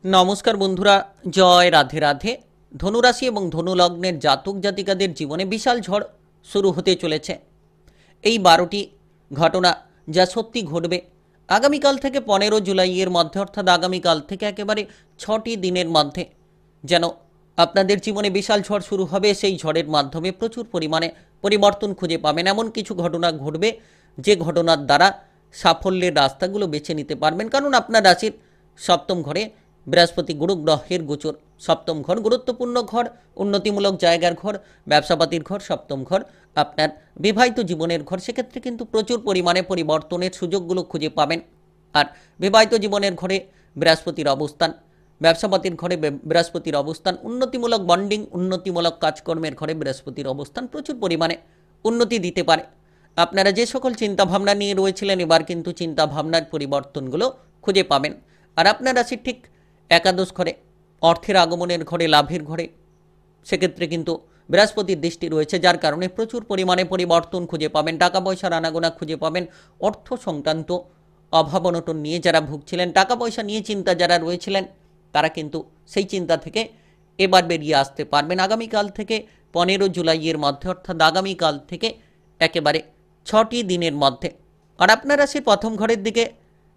নমস্কার বন্ধুরা, জয় রাধে রাধে। ধনুরাশি এবং ধনুলগ্নের জাতক জাতিকাদের জীবনে বিশাল ঝড় শুরু হতে চলেছে। এই 12টি ঘটনা যা সত্যি ঘটবে আগামীকাল থেকে 15 জুলাইয়ের মধ্যে, অর্থাৎ আগামীকাল থেকে একেবারে 6টি দিনের মধ্যে যেন আপনাদের জীবনে বিশাল ঝড় শুরু হবে। সেই ঝড়ের মাধ্যমে প্রচুর পরিমাণে পরিবর্তন খুঁজে পাবেন। এমন কিছু ঘটনা ঘটবে যে ঘটনার দ্বারা সাফল্যের রাস্তাগুলো বেছে নিতে পারবেন, কারণ আপনার রাশির সপ্তম ঘরে বৃহস্পতি গুরু গ্রহের গোচর। সপ্তম ঘর গুরুত্বপূর্ণ ঘর, উন্নতিমূলক জায়গার ঘর, ব্যবসাপাতির ঘর। সপ্তম ঘর আপনার বিবাহিত জীবনের ঘর। সেক্ষেত্রে কিন্তু প্রচুর পরিমাণে পরিবর্তনের সুযোগগুলো খুঁজে পাবেন। আর বিবাহিত জীবনের ঘরে বৃহস্পতির অবস্থান, ব্যবসাপাতির ঘরে বৃহস্পতির অবস্থান, উন্নতিমূলক বন্ডিং, উন্নতিমূলক কাজকর্মের ঘরে বৃহস্পতির অবস্থান প্রচুর পরিমাণে উন্নতি দিতে পারে। আপনারা যে সকল চিন্তাভাবনা নিয়ে রয়েছিলেন, এবার কিন্তু চিন্তাভাবনার পরিবর্তনগুলো খুঁজে পাবেন। আর আপনার রাশির ঠিক একাদশ ঘরে, অর্থের আগমনের ঘরে, লাভের ঘরে, সেক্ষেত্রে কিন্তু বৃহস্পতির দৃষ্টি রয়েছে, যার কারণে প্রচুর পরিমাণে পরিবর্তন খুঁজে পাবেন। টাকা পয়সার আনাগোনা খুঁজে পাবেন। অর্থ সংক্রান্ত অভাব অনটন নিয়ে যারা ভুগছিলেন, টাকা পয়সা নিয়ে চিন্তা যারা রয়েছিলেন, তারা কিন্তু সেই চিন্তা থেকে এবার বেরিয়ে আসতে পারবেন। আগামীকাল থেকে 15 জুলাইয়ের মধ্যে, অর্থাৎ আগামীকাল থেকে একেবারে 6টি দিনের মধ্যে। আর আপনার রাশির প্রথম ঘরের দিকে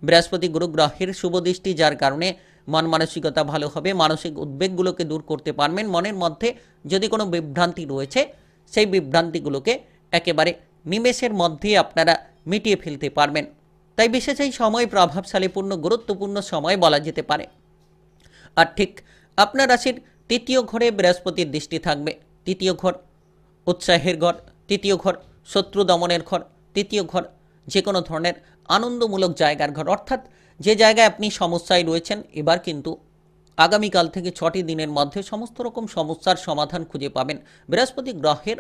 বৃহস্পতি গুরু গ্রহের শুভ দৃষ্টি, যার কারণে মন মানসিকতা ভালো হবে। মানসিক উদ্বেগগুলোকে দূর করতে পারবেন। মনের মধ্যে যদি কোনো বিভ্রান্তি রয়েছে, সেই বিভ্রান্তিগুলোকে একেবারে নিমেষের মধ্যে আপনারা মিটিয়ে ফেলতে পারবেন। তাই বিশেষ এই সময় প্রভাবশালীপূর্ণ গুরুত্বপূর্ণ সময় বলা যেতে পারে। আর ঠিক আপনার রাশির তৃতীয় ঘরে বৃহস্পতির দৃষ্টি থাকবে। তৃতীয় ঘর উৎসাহের ঘর, তৃতীয় ঘর শত্রু দমনের ঘর, তৃতীয় ঘর যে কোনো ধরনের আনন্দমূলক জায়গার ঘর। অর্থাৎ যে জায়গায় আপনি সমস্যায় রয়েছেন, এবার কিন্তু আগামীকাল থেকে 6টি দিনের মধ্যে সমস্ত রকম সমস্যার সমাধান খুঁজে পাবেন। বৃহস্পতি গ্রহের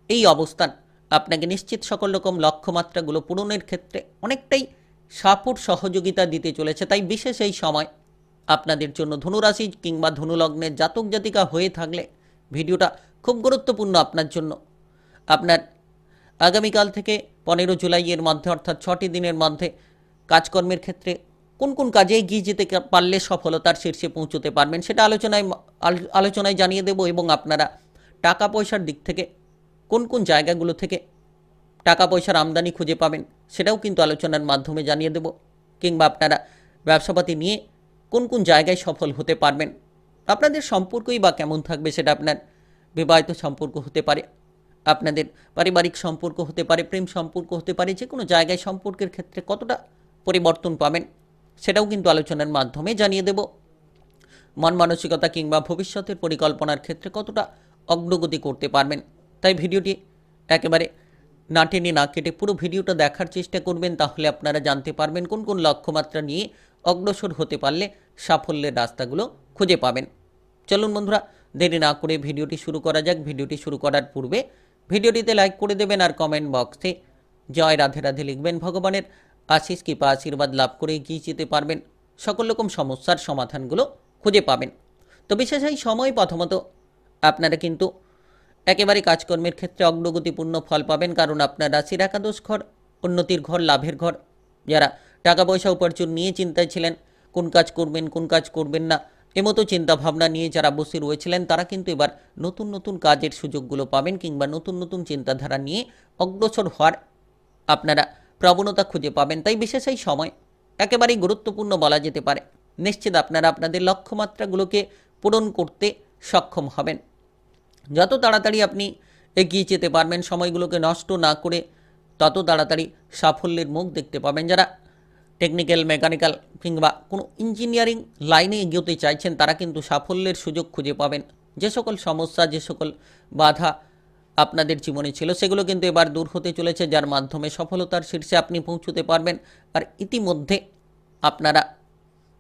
এই অবস্থান আপনাকে নিশ্চিত সকল রকম লক্ষ্যমাত্রাগুলো পূরণের ক্ষেত্রে অনেকটাই সাপোর্ট সহযোগিতা দিতে চলেছে। তাই বিশেষ এই সময় আপনাদের জন্য ধনুরাশি কিংবা ধনুলগ্নের জাতক জাতিকা হয়ে থাকলে ভিডিওটা খুব গুরুত্বপূর্ণ আপনার জন্য। আপনার আগামীকাল থেকে 15 জুলাইয়ের মধ্যে, অর্থাৎ 6টি দিনের মধ্যে কাজকর্মের ক্ষেত্রে কোন কোন কাজে এগিয়ে যেতে পারলে সফলতার শীর্ষে পৌঁছতে পারবেন, সেটা আলোচনায় জানিয়ে দেব। এবং আপনারা টাকা পয়সার দিক থেকে কোন কোন জায়গাগুলো থেকে টাকা পয়সার আমদানি খুঁজে পাবেন, সেটাও কিন্তু আলোচনার মাধ্যমে জানিয়ে দেব। কিংবা আপনারা ব্যবসাপাতি নিয়ে কোন কোন জায়গায় সফল হতে পারবেন। আপনাদের সম্পর্কই বা কেমন থাকবে, সেটা আপনার বিবাহিত সম্পর্ক হতে পারে, আপনাদের পারিবারিক সম্পর্ক হতে পারে, প্রেম সম্পর্ক হতে পারে। যে কোনো জায়গায় সম্পর্কের ক্ষেত্রে কতটা পরিবর্তন পাবেন, সেটাও কিন্তু আলোচনার মাধ্যমে জানিয়ে দেব। মন মানসিকতা কিংবা ভবিষ্যতের পরিকল্পনার ক্ষেত্রে কতটা অগ্রগতি করতে পারবেন। তাই ভিডিওটি একেবারে না টেনে না কেটে পুরো ভিডিওটা দেখার চেষ্টা করবেন, তাহলে আপনারা জানতে পারবেন কোন কোন লক্ষ্যমাত্রা নিয়ে অগ্রসর হতে পারলে সাফল্যের রাস্তাগুলো খুঁজে পাবেন। চলুন বন্ধুরা, দেরি না করে ভিডিওটি শুরু করা যাক। ভিডিওটি শুরু করার পূর্বে ভিডিওটিতে লাইক করে দেবেন আর কমেন্ট বক্সে জয় রাধে রাধে লিখবেন। ভগবানের আশিস কৃপা আশীর্বাদ লাভ করে এগিয়ে যেতে পারবেন, সকল রকম সমস্যার সমাধানগুলো খুঁজে পাবেন। তো বিশেষ এই সময় প্রথমত আপনারা কিন্তু একেবারে কাজকর্মের ক্ষেত্রে অগ্রগতিপূর্ণ ফল পাবেন, কারণ আপনার রাশির একাদশ ঘর উন্নতির ঘর, লাভের ঘর। যারা টাকা পয়সা উপার্জন নিয়ে চিন্তায় ছিলেন, কোন কাজ করবেন কোন কাজ করবেন না, এমতো চিন্তাভাবনা নিয়ে যারা বসে রয়েছিলেন, তারা কিন্তু এবার নতুন নতুন কাজের সুযোগগুলো পাবেন, কিংবা নতুন নতুন চিন্তাধারা নিয়ে অগ্রসর হওয়ার আপনারা প্রবণতা খুঁজে পাবেন। তাই বিশেষ এই সময় একেবারেই গুরুত্বপূর্ণ বলা যেতে পারে। নিশ্চিত আপনারা আপনাদের লক্ষ্যমাত্রাগুলোকে পূরণ করতে সক্ষম হবেন। যত তাড়াতাড়ি আপনি এগিয়ে যেতে পারবেন, সময়গুলোকে নষ্ট না করে, তত তাড়াতাড়ি সাফল্যের মুখ দেখতে পাবেন। যারা টেকনিক্যাল, মেকানিক্যাল কিংবা কোনো ইঞ্জিনিয়ারিং লাইনে এগোতে চাইছেন, তারা কিন্তু সাফল্যের সুযোগ খুঁজে পাবেন। যে সকল সমস্যা, যে সকল বাধা আপনাদের জীবনে ছিল, সেগুলো কিন্তু এবার দূর হতে চলেছে, যার মাধ্যমে সফলতার শীর্ষে আপনি পৌঁছতে পারবেন। আর ইতিমধ্যে আপনারা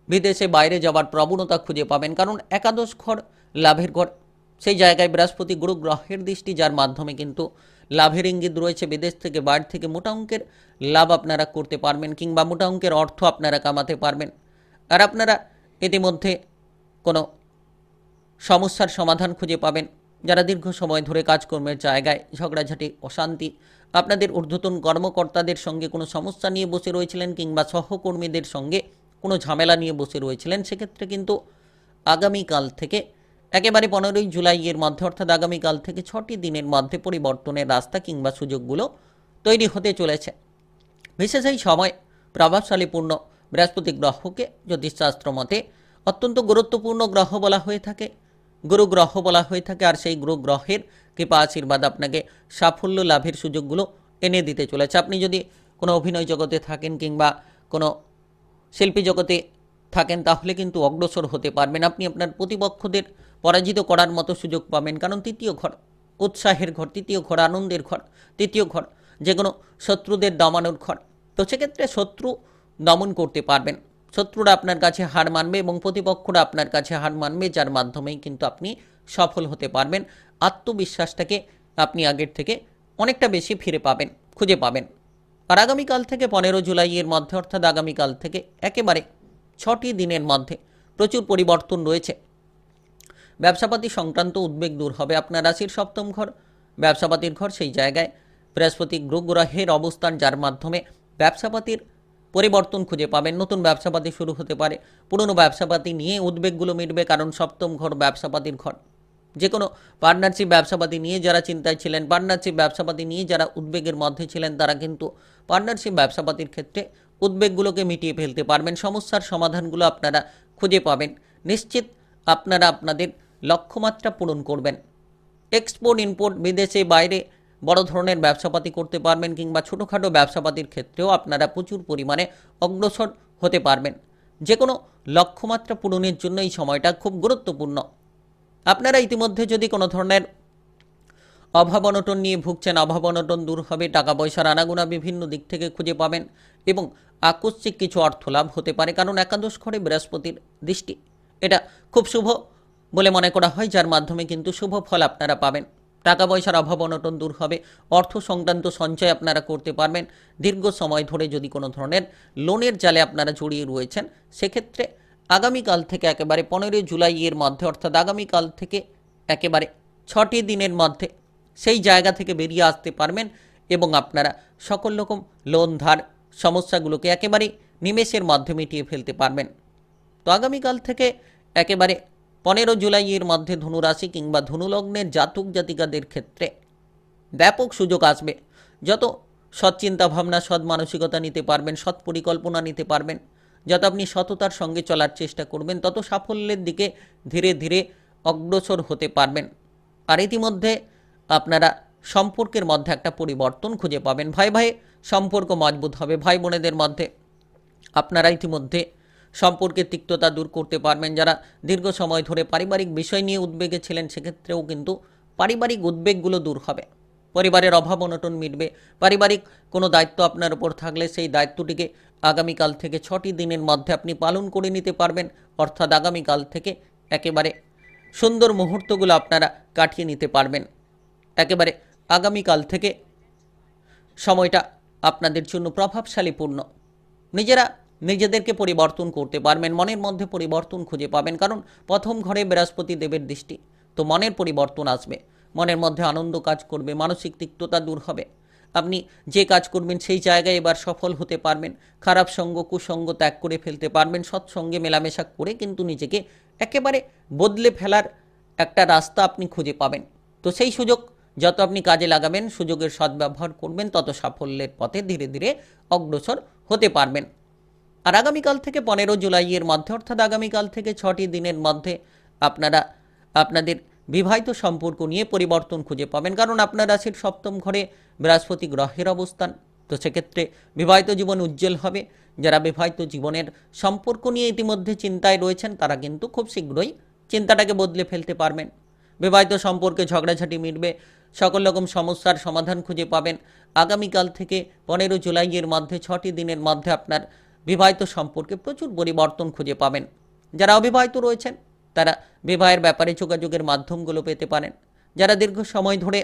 বিদেশে বাইরে যাওয়ার প্রবণতা খুঁজে পাবেন, কারণ একাদশ ঘর লাভের ঘর, সেই জায়গায় বৃহস্পতি গুরু গ্রহের দৃষ্টি, যার মাধ্যমে কিন্তু লাভের ইঙ্গিত রয়েছে। বিদেশ থেকে, বাইরে থেকে মোটা অঙ্কের লাভ আপনারা করতে পারবেন, কিংবা মোটা অঙ্কের অর্থ আপনারা কামাতে পারবেন। আর আপনারা ইতিমধ্যে কোনো সমস্যার সমাধান খুঁজে পাবেন। যারা দীর্ঘ সময় ধরে কাজকর্মের জায়গায় ঝগড়াঝাটি, অশান্তি, আপনাদের ঊর্ধ্বতন কর্মকর্তাদের সঙ্গে কোনো সমস্যা নিয়ে বসে রয়েছিলেন, কিংবা সহকর্মীদের সঙ্গে কোনো ঝামেলা নিয়ে বসে রয়েছিলেন, সেক্ষেত্রে কিন্তু আগামীকাল থেকে একেবারে 15ই জুলাইয়ের মধ্যে অর্থাৎ আগামীকাল থেকে 6টি দিনের মধ্যে পরিবর্তনের রাস্তা কিংবা সুযোগগুলো তৈরি হতে চলেছে। বিশেষ এই সময় প্রভাবশালীপূর্ণ বৃহস্পতি গ্রহকে জ্যোতিষশাস্ত্র মতে অত্যন্ত গুরুত্বপূর্ণ গ্রহ বলা হয়ে থাকে, গুরু গ্রহ বলা হয়ে থাকে। আর সেই গুরু গ্রহের কৃপা আশীর্বাদ আপনাকে সাফল্য লাভের সুযোগগুলো এনে দিতে চলেছে। আপনি যদি কোনো অভিনয় জগতে থাকেন কিংবা কোনো শিল্পী জগতে থাকেন তাহলে কিন্তু অগ্রসর হতে পারবেন। আপনি আপনার প্রতিপক্ষদের পরাজিত করার মতো সুযোগ পাবেন, কারণ তৃতীয় ঘর উৎসাহের ঘর, তৃতীয় ঘর আনন্দের ঘর, তৃতীয় ঘর যে কোনো শত্রুদের দমানোর ঘর। তো সেক্ষেত্রে শত্রু দমন করতে পারবেন, শত্রুরা আপনার কাছে হার মানবে এবং প্রতিপক্ষরা আপনার কাছে হার মানবে, যার মাধ্যমেই কিন্তু আপনি সফল হতে পারবেন। আত্মবিশ্বাসটাকে আপনি আগের থেকে অনেকটা বেশি ফিরে পাবেন, খুঁজে পাবেন। আর আগামীকাল থেকে 15 জুলাইয়ের মধ্যে অর্থাৎ আগামীকাল থেকে একেবারে 6টি দিনের মধ্যে প্রচুর পরিবর্তন রয়েছে। ব্যবসাপাতি সংক্রান্ত উদ্বেগ দূর হবে। আপনার রাশির সপ্তম ঘর ব্যবসাপাতির ঘর, সেই জায়গায় বৃহস্পতি গ্রহের অবস্থান, যার মাধ্যমে ব্যবসাপাতির পরিবর্তন খুঁজে পাবেন। নতুন ব্যবসাপাতি শুরু হতে পারে, পুরনো ব্যবসাপাতি নিয়ে উদ্বেগগুলো মিটবে, কারণ সপ্তম ঘর ব্যবসাপাতির ঘর। যে কোনো পার্টনারশিপ ব্যবসাপাতি নিয়ে যারা চিন্তায় ছিলেন, পার্টনারশিপ ব্যবসাপাতি নিয়ে যারা উদ্বেগের মধ্যে ছিলেন, তারা কিন্তু পার্টনারশিপ ব্যবসাপাতির ক্ষেত্রে উদ্বেগগুলোকে মিটিয়ে ফেলতে পারবেন। সমস্যার সমাধানগুলো আপনারা খুঁজে পাবেন। নিশ্চিত আপনারা আপনাদের লক্ষ্যমাত্রা পূরণ করবেন। এক্সপোর্ট ইম্পোর্ট, বিদেশে বাইরে বড় ধরনের ব্যবসাপাতি করতে পারবেন, কিংবা ছোটোখাটো ব্যবসাপাতির ক্ষেত্রেও আপনারা প্রচুর পরিমাণে অগ্রসর হতে পারবেন। যে কোনো লক্ষ্যমাত্রা পূরণের জন্য এই সময়টা খুব গুরুত্বপূর্ণ। আপনারা ইতিমধ্যে যদি কোনো ধরনের অভাব অনটন নিয়ে ভুগছেন, অভাব অনটন দূর হবে, টাকা পয়সার আনাগোনা বিভিন্ন দিক থেকে খুঁজে পাবেন এবং আকস্মিক কিছু অর্থ লাভ হতে পারে, কারণ একাদশ ঘরে বৃহস্পতির দৃষ্টি, এটা খুব শুভ বলে মনে করা হয়, যার মাধ্যমে কিন্তু শুভ ফল আপনারা পাবেন। টাকা পয়সার অভাব অনটন দূর হবে, অর্থ সংক্রান্ত সঞ্চয় আপনারা করতে পারবেন। দীর্ঘ সময় ধরে যদি কোনো ধরনের লোনের জালে আপনারা জড়িয়ে রয়েছেন, সেক্ষেত্রে আগামীকাল থেকে একেবারে 15 জুলাইয়ের মধ্যে অর্থাৎ আগামীকাল থেকে একেবারে 6টি দিনের মধ্যে সেই জায়গা থেকে বেরিয়ে আসতে পারবেন এবং আপনারা সকল রকম লোন ধার সমস্যাগুলোকে একেবারে নিমেষের মধ্যে মিটিয়ে ফেলতে পারবেন। তো আগামীকাল থেকে একেবারে 15 জুলাইয়ের মধ্যে ধনুরাশি কিংবা ধনুলগ্নের জাতক জাতিকাদের ক্ষেত্রে ব্যাপক সুযোগ আসবে। যত সৎ চিন্তা ভাবনা, সৎ মানসিকতা নিতে পারবেন, সৎ পরিকল্পনা নিতে পারবেন, যত আপনি সততার সঙ্গে চলার চেষ্টা করবেন, তত সাফল্যের দিকে ধীরে ধীরে অগ্রসর হতে পারবেন। আর ইতিমধ্যে আপনারা সম্পর্কের মধ্যে একটা পরিবর্তন খুঁজে পাবেন। ভাই ভাই সম্পর্ক মজবুত হবে। ভাই বোনেদের মধ্যে আপনারা ইতিমধ্যে সম্পর্কের তিক্ততা দূর করতে পারবেন। যারা দীর্ঘ সময় ধরে পারিবারিক বিষয় নিয়ে উদ্বেগে ছিলেন, সেক্ষেত্রেও কিন্তু পারিবারিক উদ্বেগগুলো দূর হবে। পরিবারের অভাব অনটন মিটবে। পারিবারিক কোনো দায়িত্ব আপনার উপর থাকলে সেই দায়িত্বটিকে আগামীকাল থেকে 6টি দিনের মধ্যে আপনি পালন করে নিতে পারবেন। অর্থাৎ আগামীকাল থেকে একেবারে সুন্দর মুহূর্তগুলো আপনারা কাটিয়ে নিতে পারবেন। একেবারে আগামীকাল থেকে সময়টা আপনাদের জন্য প্রভাবশালীপূর্ণ। নিজেরা নিজেদেরকে পরিবর্তন করতে পারবেন, মনের মধ্যে পরিবর্তন খুঁজে পাবেন, কারণ প্রথম ঘরে বৃহস্পতি দেবের দৃষ্টি, তো মনের পরিবর্তন আসবে। মনের মধ্যে আনন্দ কাজ করবে, মানসিক তিক্ততা দূর হবে। আপনি যে কাজ করবেন সেই জায়গায় এবার সফল হতে পারবেন। খারাপ সঙ্গ কুসঙ্গ ত্যাগ করে ফেলতে পারবেন। সৎসঙ্গে মেলামেশা করে কিন্তু নিজেকে একেবারে বদলে ফেলার একটা রাস্তা আপনি খুঁজে পাবেন। তো সেই সুযোগ যত আপনি কাজে লাগাবেন, সুযোগের সদ্ব্যবহার করবেন, তত সাফল্যের পথে ধীরে ধীরে অগ্রসর হতে পারবেন। আর আগামীকাল থেকে 15 জুলাইয়ের মধ্যে অর্থাৎ আগামীকাল থেকে 6টি দিনের মধ্যে আপনারা আপনাদের বিবাহিত সম্পর্ক নিয়ে পরিবর্তন খুঁজে পাবেন, কারণ আপনার রাশির সপ্তম ঘরে বৃহস্পতি গ্রহের অবস্থান। তো সেক্ষেত্রে বিবাহিত জীবন উজ্জ্বল হবে। যারা বিবাহিত জীবনের সম্পর্ক নিয়ে ইতিমধ্যে চিন্তায় রয়েছেন, তারা কিন্তু খুব শীঘ্রই চিন্তাটাকে বদলে ফেলতে পারবেন। বিবাহিত সম্পর্কে ঝগড়াঝাটি মিটবে, সকল রকম সমস্যার সমাধান খুঁজে পাবেন। আগামীকাল থেকে 15 জুলাইয়ের মধ্যে 6টি দিনের মধ্যে আপনার বিবাহিত সম্পর্কে প্রচুর পরিবর্তন খুঁজে পাবেন। যারা অবিবাহিত রয়েছেন, তারা বিবাহের ব্যাপারে যোগাযোগের মাধ্যমগুলো পেতে পারেন। যারা দীর্ঘ সময় ধরে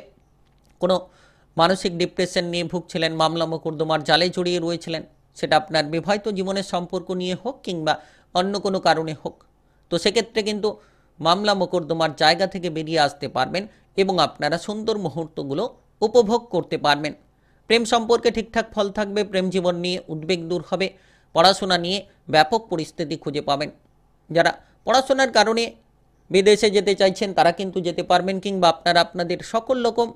কোনো মানসিক ডিপ্রেশন নিয়ে ভুগছিলেন, মামলা মোকদ্দমার জালে জড়িয়ে রয়েছিলেন, সেটা আপনার বিবাহিত জীবনের সম্পর্ক নিয়ে হোক কিংবা অন্য কোনো কারণে হোক, তো সেক্ষেত্রে কিন্তু মামলা মোকদ্দমার জায়গা থেকে বেরিয়ে আসতে পারবেন এবং আপনারা সুন্দর মুহূর্তগুলো উপভোগ করতে পারবেন। প্রেম সম্পর্কে ঠিকঠাক ফল থাকবে। প্রেম জীবন নিয়ে উদ্বেগ দূর হবে। পড়াশোনা নিয়ে ব্যাপক পরিস্থিতি খুঁজে পাবেন। যারা পড়াশোনার কারণে বিদেশে যেতে চাইছেন তারা কিন্তু যেতে পারবেন, কিংবা আপনারা আপনাদের সকল রকম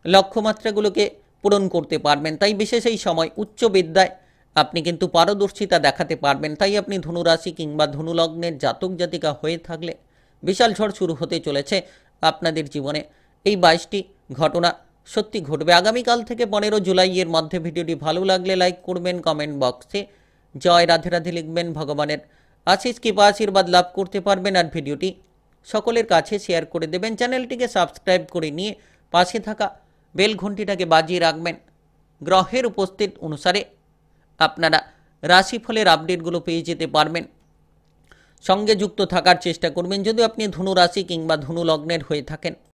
লক্ষ্যমাত্রাগুলোকে পূরণ করতে পারবেন। তাই বিশেষ এই সময় উচ্চ বিদ্যায় আপনি কিন্তু পারদর্শিতা দেখাতে পারবেন। তাই আপনি ধনুরাশি কিংবা ধনুলগ্নের জাতক জাতিকা হয়ে থাকলে বিশাল ঝড় শুরু হতে চলেছে আপনাদের জীবনে। এই 22টি ঘটনা সত্যি ঘটবে আগামীকাল থেকে 15 জুলাই এর মধ্যে। ভিডিওটি ভালো লাগলে লাইক করবেন, কমেন্ট বক্সে জয় রাধে রাধে লিখবেন। ভগবানের আশিস কৃপা আশীর্বাদ লাভ করতে পারবেন। আর ভিডিওটি সকলের কাছে শেয়ার করে দেবেন। চ্যানেলটিকে সাবস্ক্রাইব করে নিয়ে পাশে থাকা বেল ঘন্টিটাকে বাজিয়ে রাখবেন। গ্রহের উপস্থিত অনুসারে আপনারা রাশিফলের আপডেটগুলো পেয়ে যেতে পারবেন। সঙ্গে যুক্ত থাকার চেষ্টা করবেন যদি আপনি ধনু রাশি কিংবা ধনু লগ্নের হয়ে থাকেন।